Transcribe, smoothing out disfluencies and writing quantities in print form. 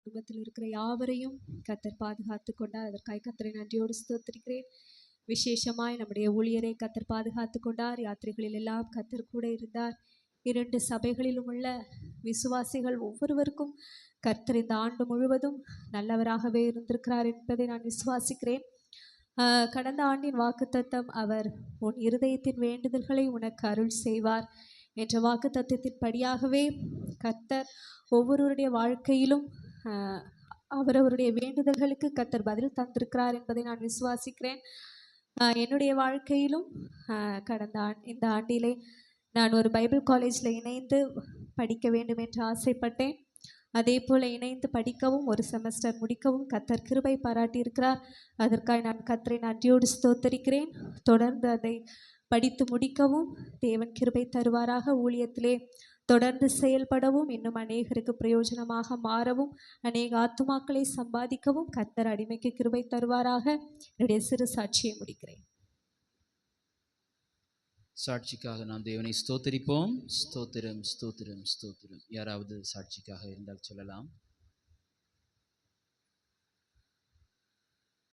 குடும்பத்தில் இருக்கிற யாவரையும் கர்த்தர் பாதுகாத்து கொண்டார். அதற்காக கர்த்தரை நன்றியோடு ஸ்தோத்திரிக்கிறேன். விசேஷமாய் நம்முடைய ஊழியரை கர்த்தர் பாதுகாத்து கொண்டார். யாத்திரைகளில் எல்லாம் கர்த்தர் கூட இருந்தார். 2 சபைகளிலும் உள்ள விசுவாசிகள் ஒவ்வொருவருக்கும் கர்த்தர் இந்த ஆண்டு முழுவதும் நல்லவராகவே இருந்திருக்கிறார் என்பதை நான் விசுவாசிக்கிறேன். கடந்த ஆண்டின் வாக்குத்தத்தம், அவர் உன் இருதயத்தின் வேண்டுதல்களை உனக்கு அருள் செய்வார் என்ற வாக்குத்தத்தத்தின் படியாகவே கர்த்தர் ஒவ்வொருவருடைய வாழ்க்கையிலும் அவரவருடைய வேண்டுதல்களுக்கு கர்த்தர் பதில் தந்திருக்கிறார் என்பதை நான் விசுவாசிக்கிறேன். என்னுடைய வாழ்க்கையிலும் இந்த ஆண்டிலே நான் ஒரு பைபிள் காலேஜில் இணைந்து படிக்க வேண்டும் என்று ஆசைப்பட்டேன். அதே போல் இணைந்து படிக்கவும் ஒரு செமஸ்டர் முடிக்கவும் கர்த்தர் கிருபை பாராட்டியிருக்கிறார். அதற்காக நான் கர்த்தரை நன்றியோடு ஸ்தோத்தரிக்கிறேன். தொடர்ந்து அதை படித்து முடிக்கவும் தேவன் கிருபை தருவாராக. ஊழியத்திலே தொடர்ந்து செயல்படவும், இன்னும் அநேகருக்கு பிரயோஜனமாக மாறவும், அநேக ஆத்துமாக்களை சம்பாதிக்கவும் கர்த்தர் அடிமைக்கு கிருபை தருவாராக. என்னுடைய சிறு சாட்சியை முடிக்கிறேன். சாட்சிக்காக நாம் தேவனை ஸ்தோத்திரிப்போம். ஸ்தோத்திரம், ஸ்தோத்திரம், ஸ்தோத்திரம். யாராவது சாட்சிக்காக இருந்தால் சொல்லலாம்.